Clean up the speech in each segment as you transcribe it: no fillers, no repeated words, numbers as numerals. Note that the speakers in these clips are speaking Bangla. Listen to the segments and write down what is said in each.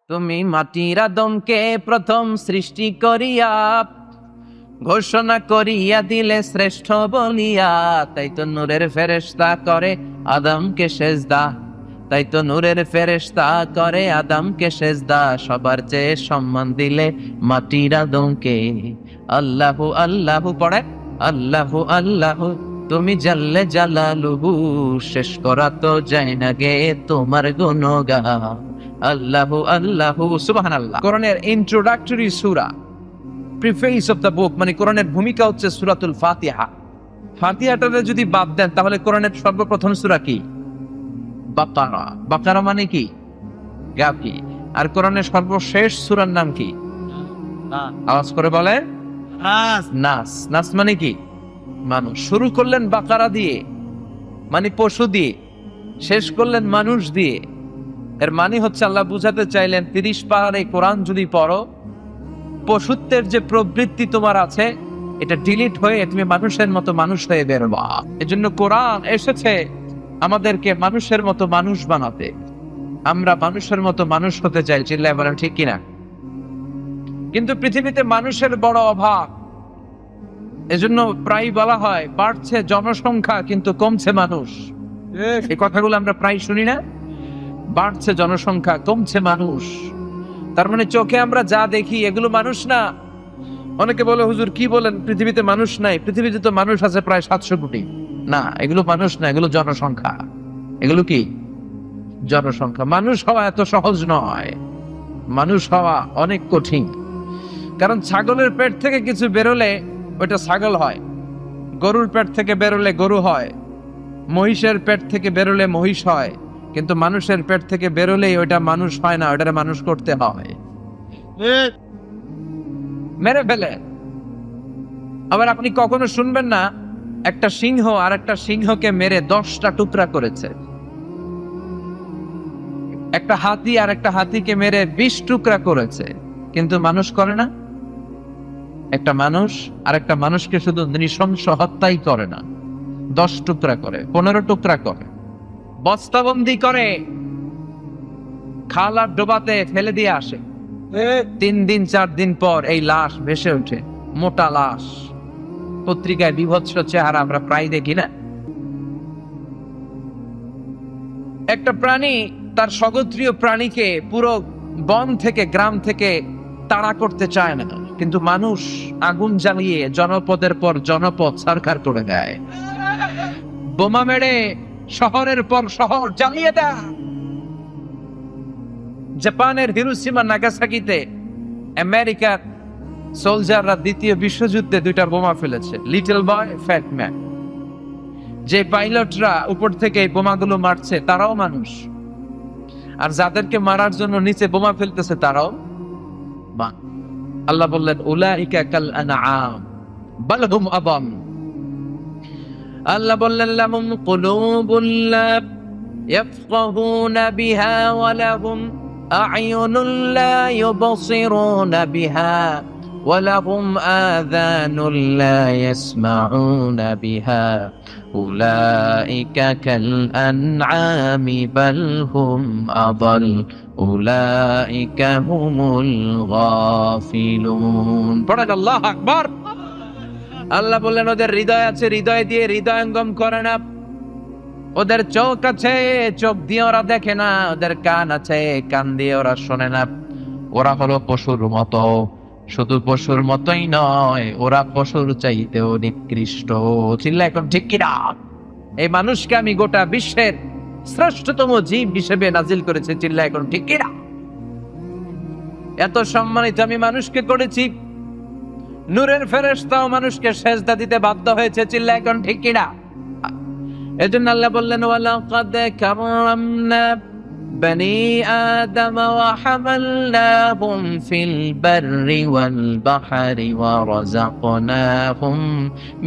তুমি মাটির আদমকে প্রথম সৃষ্টি করিয়া ঘোষণা করিয়া দিলে শ্রেষ্ঠ বলিয়া, তাই তো নূরের ফেরেশতা করে আদমকে সেজদা, তাই তো নূরের ফেরেশতা করে আদমকে সেজদা, সবার চেয়ে সম্মান দিলে মাটির আদমকে। আল্লাহু আল্লাহু পড়ে আল্লাহু আল্লাহু, তুমি জাল্লে জালালুহু, শেষ করা তো যায় না গে তোমার গুণগান। আল্লাহু আল্লাহু সুবহানাল্লাহ। কোরআনের introductory Surah, preface of the book, মানে কোরআনের ভূমিকা হচ্ছে সূরাতুল ফাতিহা। ফাতিহাটারে যদি বাদ দেন তাহলে কোরআনের সর্বপ্রথম সূরা কি? বাকারা। বাকারা মানে কি? গাফি। আর কোরআনের সর্বশেষ সূরার নাম কি? আওয়াজ করে বলে নাস। নাস মানে কি? মানুষ। শুরু করলেন বাকারা দিয়ে, মানে পশু দিয়ে, শেষ করলেন মানুষ দিয়ে। এর মানে হচ্ছে আল্লাহ বুঝাতে চাইলেন 30 পারার এই কোরআন যদি পড়ো, পশুত্বের যে প্রবৃত্তি তোমার আছে এটা ডিলিট হয়ে তুমি মানুষের মতো মানুষ হয়ে বেরোবা। এজন্য কোরআন এসেছে আমাদেরকে মানুষের মতো মানুষ বানাতে। আমরা মানুষের মতো মানুষ হতে চাই, চিল্লায় বলেন ঠিক কিনা? কিন্তু পৃথিবীতে মানুষের বড় অভাব। এজন্য প্রায় বলা হয় বাড়ছে জনসংখ্যা কিন্তু কমছে মানুষ। এই কথাগুলো আমরা প্রায় শুনি না? বাড়ছে জনসংখ্যা, কমছে মানুষ। তার মানে চোখে আমরা যা দেখি এগুলো মানুষ না। অনেকে বলে হুজুর কি বলেন, পৃথিবীতে মানুষ নাই? পৃথিবীতে তো মানুষ আছে প্রায় 700 কোটি। না, এগুলো মানুষ না, এগুলো জনসংখ্যা। এগুলো কি? জনসংখ্যা। মানুষ হওয়া এত সহজ নয়, মানুষ হওয়া অনেক কঠিন। কারণ ছাগলের পেট থেকে কিছু বেরোলে ওইটা ছাগল হয়, গরুর পেট থেকে বেরোলে গরু হয়, মহিষের পেট থেকে বেরোলে মহিষ হয়, কিন্তু মানুষের পেট থেকে বেরোলেই ওইটা মানুষ হয় না, ওইটারে মানুষ করতে হয়, মেরে ফেলে। আবার আপনি কখনো শুনবেন না একটা সিংহ আর একটা সিংহকে মেরে 10টা টুকরা করেছে, একটা হাতি আর একটা হাতিকে মেরে 20 টুকরা করেছে, কিন্তু মানুষ করে না। একটা মানুষ আর একটা মানুষকে শুধু নৃশংস হত্যাই করে না, 10 টুকরা করে, 15 টুকরা করে, বস্তাবন্দি করে, খাল আর ডোবাতে ফেলে দিয়ে আসে। 3 দিন 4 দিন পর এই লাশ ভেসে ওঠে, মোটা লাশ। পত্রিকায় বিভৎস চেহারা আমরা প্রায় দেখি না? একটা প্রাণী তার স্বগোত্রীয় প্রাণীকে পুরো বন থেকে গ্রাম থেকে তাড়া করতে চায় না, কিন্তু মানুষ আগুন জ্বালিয়ে জনপদের পর জনপদ সরকার করে দেয়, বোমা মেরে শহরের পর শহর জ্বালিয়ে দেয়। জাপানের হিরোশিমা নাগাসাকিতে আমেরিকার সোলজাররা দ্বিতীয় বিশ্বযুদ্ধে 2টা বোমা ফেলেছে, লিটল বয়, ফ্যাট ম্যান। যে পাইলটরা উপর থেকে এই বোমাগুলো মারছে তারাও মানুষ, আর যাদেরকে মারার জন্য নিচে বোমা ফেলতেছে তারাও। আল্লাহ বললেন উলাইকা কাল আনআম বাল হুম আযাম। আল্লাহ বললেন লাহুম কুলুবুন লা ইয়াফকাহুনা বিহা ওয়া লাহুম আ'য়ুনুন লা ইউবসিরুনা বিহা ওয়া লাহুম আযানুন লা ইয়াসমাউনা বিহা উলাইকা কাল আনআমি বাল হুম আযাল উলাইকা হুমুল গাফিলুন। পড়েন আল্লাহু আকবার। আল্লাহ বললেন ওদের হৃদয় আছে, হৃদয় দিয়ে হৃদয়ঙ্গম করে না। ওদের চোখ আছে, চোখ দিয়ে ওরা দেখে না। ওদের কান আছে, কান দিয়ে ওরা শোনে না। ওরা হলো পশুর মতো। শুধু পশুর মতোই নয়, ওরা পশুর চাইতেও নিকৃষ্ট। চিল্লা এখন ঠিক কিনা? এই মানুষকে আমি গোটা বিশ্বের শ্রেষ্ঠতম জীব হিসেবে নাজিল করেছে, চিল্লা এখন ঠিক কিনা? এত সম্মানিত আমি মানুষকে করেছি, নূরের ফেরেশতাও মানুষকে সেজদা দিতে বাধ্য হয়েছে, চিল্লা এখন ঠিক কিনা? এজন্য আল্লাহ বললেন ওয়ালাকাদ কাররামনা বনি আদম ওয়া হামালনাহুম ফিল বাররি ওয়াল বাহরি ওয়া রাযাকনাহুম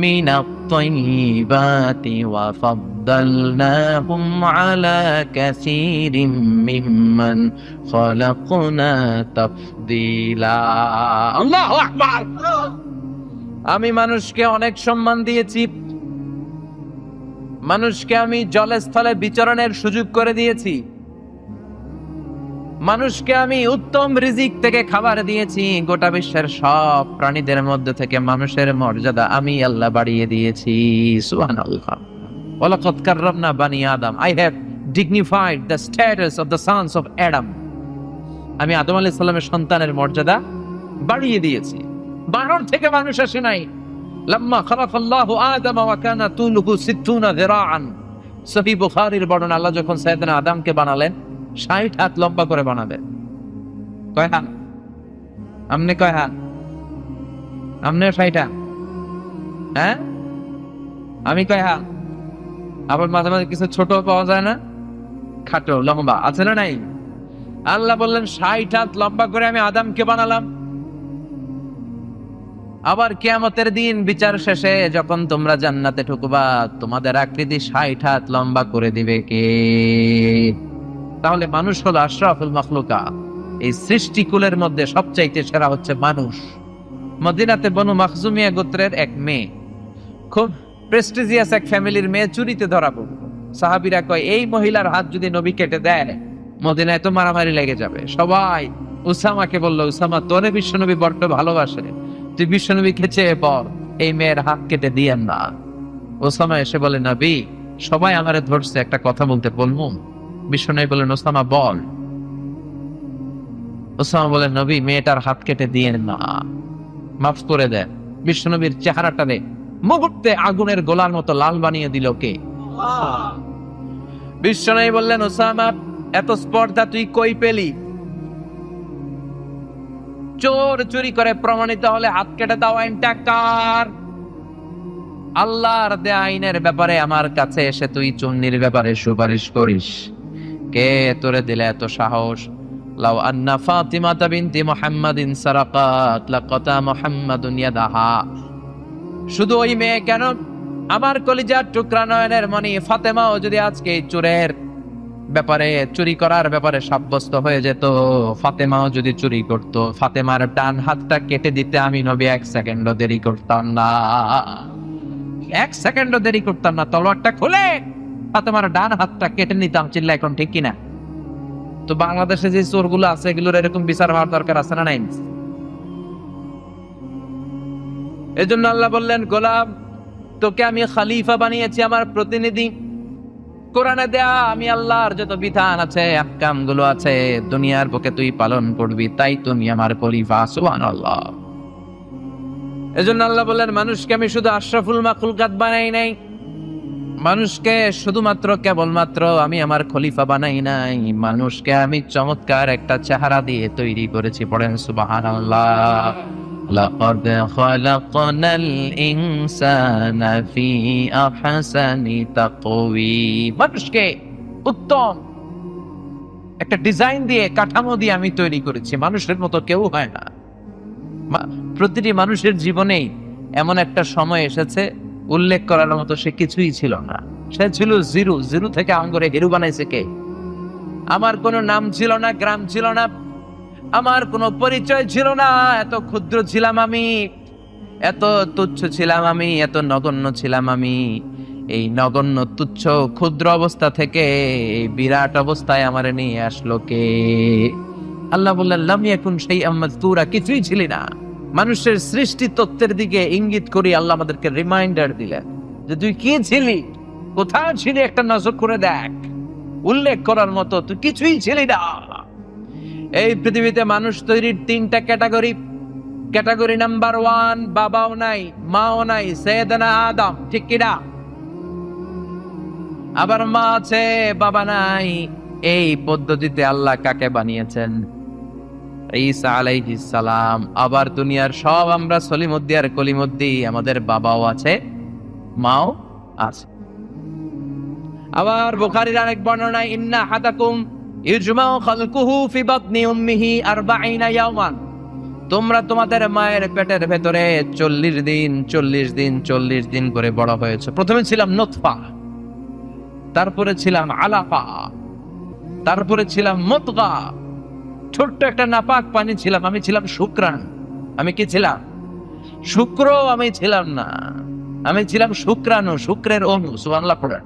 মিনাত তাইয়্যিবাতি ওয়া ফাদ্দালনাহুম আলা কাসীরিম মিম্মান খালাকনা তাফদীলা। আল্লাহু আকবার। আমি মানুষকে অনেক সম্মান দিয়েছি, মানুষকে আমি জলে স্থলে বিচরণের সুযোগ করে দিয়েছি, মানুষকে আমি উত্তম রিজিক থেকে খাবার দিয়েছি, গোটা বিশ্বের সব প্রাণীদের মধ্যে থেকে মানুষের মর্যাদা আমি আল্লাহ বাড়িয়ে দিয়েছি। সুবহানাল্লাহ। ওয়ালাকাদ কাররামনা বানি আদম, I have dignified the status of the sons of Adam. আমি আদম আলাইহিস সালামের সন্তানের মর্যাদা বাড়িয়ে দিয়েছি। বানর থেকে মানুষ আসে নাই। লাম্মা খালাকাল্লাহু আদম ওয়া কানা তুলুহু 60 যিরাআন। সহিহ বুখারীর বর্ণনা, আল্লাহ যখন সাইয়েদনা আদমকে বানালেন 60 হাত লম্বা করে বানাবেন। কয় হাত? আমনে কয় হাত? আমনে 60 হাত? হ্যাঁ, আমি কয় হাত? আবার মাঝে মাঝে কিছু ছোট পাওয়া যায় না, খাটো লম্বা আছে না নাই? আল্লাহ বললেন 60 হাত লম্বা করে আমি আদমকে বানালাম। আবার কিয়ামতের দিন বিচার শেষে যখন তোমরা জান্নাতে ঢুকবা, তোমাদের আকৃতি 60 হাত লম্বা করে দিবে কে? তাহলে মানুষ হলো আশরাফুল মাখলুকাত। এই সৃষ্টিকুলের মধ্যে সবচাইতে সেরা হচ্ছে মানুষ। মদিনাতে বনু মাখজুমিয়া গোত্রের এক মেয়ে, খুব প্রেস্টিজিয়াস এক ফ্যামিলির মেয়ে, চুরিতে ধরা পড়ল। সাহাবীরা কয়, এই মহিলার হাত যদি নবী কেটে দেয় মদিনায় তো মারামারি লেগে যাবে। সবাই উসামাকে বলল, উসামা তোরে বিশ্বনবী বড্ড ভালোবাসে, তুই বিশ্বনবীকে চেয়ে পড়, এই মেয়ের হাত কেটে দিয়েন না। ওসামা এসে বলে, নবী সবাই আমারে ধরছে, একটা কথা বলতে বলবো? বিশ্বনবী বলেন, ওসামা বল। ওসামা বলেন, নবী মেয়েটার হাত কেটে দিয়েন না, মাফ করে দেন। বিশ্বনবীর চেহারাটা মুহূর্তে আগুনের গোলার মতো লাল বানিয়ে দিল কে? বিশ্বনবী বললেন, ওসামা এত স্পর্ধা তুই কই পেলি? চোর চুরি করে প্রমাণিত হলে হাত কেটে দাও, আইনটা কার? আল্লাহর দেয়া আইনের ব্যাপারে আমার কাছে এসে তুই চুন্নির ব্যাপারে সুপারিশ করিস? কে তোরে দিলে এত সাহস? লাউ আন্না ফাতিমাতা বিনতি মুহাম্মাদিন সারাকাত লাকাতা মুহাম্মাদুন ইয়াদাহা। শুধু ওই মেয়ে কেন, আমার কলিজার টুকরা নয়নের মণি ফাতেমাও যদি আজকে এই চোরের ব্যাপারে, চুরি করার ব্যাপারে সাব্যস্ত হয়ে যেত, ফাতেমাও যদি চুরি করত, ফাতেমার ডান হাতটা কেটে দিতে আমি নবী 1 সেকেন্ডও দেরি করতাম না। 1 সেকেন্ডও দেরি করতাম না, তলোয়ারটা খুলে ফাতেমার ডান হাতটা কেটে নিতাম। চিল্লা এখন ঠিক কিনা? তো বাংলাদেশে যে চোরগুলো আছে এগুলোর এরকম বিচার হওয়ার দরকার আছে না নাই? এজন্য আল্লাহ বললেন, গোলাম তোকে আমি খলিফা বানিয়েছি, আমার প্রতিনিধি। কোরআনে দেয়া আমি আল্লাহর যত বিধান আছে, আহকাম গুলো আছে, দুনিয়ার বুকে তুই পালন করবি, তাই তুমি আমার খলিফা। সুবহানাল্লাহ। এজন্য আল্লাহ বললেন, মানুষকে আমি শুধু আশরাফুল মাখলুকাত বানাই নাই, মানুষকে শুধুমাত্র কেবলমাত্র আমি আমার খলিফা বানাই নাই, মানুষকে আমি চমৎকার একটা চেহারা দিয়ে তৈরি করেছি। পড়েন সুবহানাল্লাহ। লাকাদ খালাকনাল ইনসানা ফি আহসানি তাকওয়িম। মানুষকে উত্তম একটা ডিজাইন দিয়ে, কাঠামো দিয়ে আমি তৈরি করেছি। মানুষের মতো কেউ হয় না। প্রতিটি মানুষের জীবনেই এমন একটা সময় এসেছে উল্লেখ করার মতো সে কিছুই ছিল না, সে ছিল জিরো। জিরো থেকে আঙ্গরে হিরো বানাইছে কে? আমার কোনো নাম ছিল না, গ্রাম ছিল না, আমার কোনো পরিচয় ছিল না, এত ক্ষুদ্র ছিলাম আমি, এত তুচ্ছ ছিলাম আমি, এত নগণ্য ছিলাম আমি। এই নগণ্য তুচ্ছ ক্ষুদ্র অবস্থা থেকে এই বিরাট অবস্থায় আমারে নিয়ে আসলো কে? আল্লাহ বললেন, লাম ইয়াকুন শাইআম মাযকুরা, কিছুই ছিলি না। মানুষের সৃষ্টি তত্ত্বের দিকে ইঙ্গিত করি আল্লাহ আমাদেরকে রিমাইন্ডার দিলেন যে তুই কি ছিলি, কোথায় ছিলি, একটা নজর করে দেখ। উল্লেখ করার মতো তুই কিছুই ছিলি না। এই পৃথিবীতে মানুষ তৈরির 3টা ক্যাটাগরি। ক্যাটাগরি নাম্বার 1, বাবাও নাই, মাও নাই, সাইয়েদনা আদম, ঠিক কিনা? আবার মা আছে, বাবা নাই। এই পদ্ধতিতে আল্লাহ কাকে বানিয়েছেন? ঈসা আলাইহিস সালাম। আবার দুনিয়ার সব আমরা সলিমুদ্দি আর কলিমুদ্দি, আমাদের বাবাও আছে, মাও আছে। আবার বুখারীর আরেক বর্ণনায়, ইন্না হাদাকুম ইজমাউ খালকুহু ফি বাতনি উম্মিহি 40 ইয়াওমান। তোমরা তোমাদের মায়ের পেটের ভেতরে 40 দিন করে বড় হয়েছে। প্রথমে ছিলাম নুতফা, তারপরে ছিলাম আলাকা, তারপরে ছিলাম মুদগা, ছোট্ট একটা নাপাক পানি ছিলাম। আমি ছিলাম শুক্রাণ। আমি কি ছিলাম? শুক্র আমি ছিলাম না, আমি ছিলাম শুক্রাণু, শুক্রের অণু। সুবহানাল্লাহ পড়েন।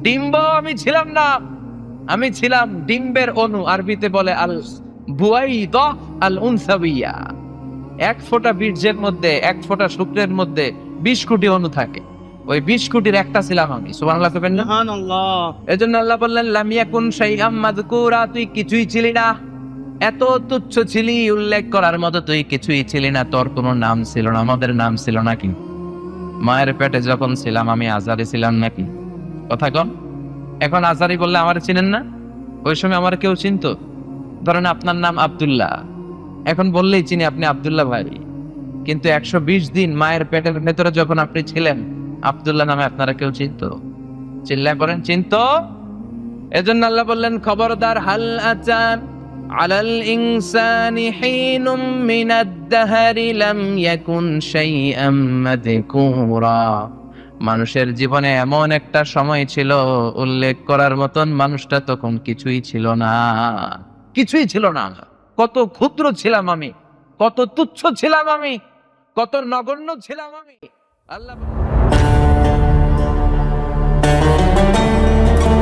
ডিম্ব আমি ছিলাম না, আমি ছিলাম ডিম্বের অণু, আরবিতে বলে আল বুয়াইদা আল উনসাবিয়া। এক ফোঁটা বীর্যের মধ্যে, এক ফোঁটা শুক্রের মধ্যে 20 কোটি অণু থাকে। ওই 20 কোটির একটা ছিলাম আমি। সুবহানাল্লাহ কইবেন না? সুবহানাল্লাহ। এজন্য আল্লাহ বললেন লাম ইয়াকুন শাইআম মাযকুরা, তুই কিছুই ছিলি না, এত তুচ্ছ ছিলি, উল্লেখ করার মতো তুই কিছুই ছিলি না, তোর কোনো নাম ছিল না, আমাদের নাম ছিল না। কি মায়ের পেটে যখন ছিলাম আমি আজারি ছিলাম নাকি? কথা কন। এখন আজারি বললে আমার চিনেন না? ওই সময় আমার কেউ চিনতো? ধরেন আপনার নাম আব্দুল্লাহ, এখন বললেই চিনি আপনি আব্দুল্লাহ ভাই। কিন্তু 120 দিন মায়ের পেটের ভেতরে যখন আপনি ছিলেন, আব্দুল্লাহ নামে আপনারা কেউ চিনতো? চিল্লা করেন, চিনতো? এজন্য আল্লাহ বললেন খবরদার, হাল আতান আলাল ইনসানি হিনুম মিনাদ দাহরি লাম ইয়াকুন শাইআম মাযকুরা। মানুষের জীবনে এমন একটা সময় ছিল উল্লেখ করার মতন, মানুষটা তখন কিছুই ছিল না, কিছুই ছিল না। কত ক্ষুদ্র ছিলাম আমি, কত তুচ্ছ ছিলাম আমি, কত নগণ্য ছিলাম আমি। আল্লাহ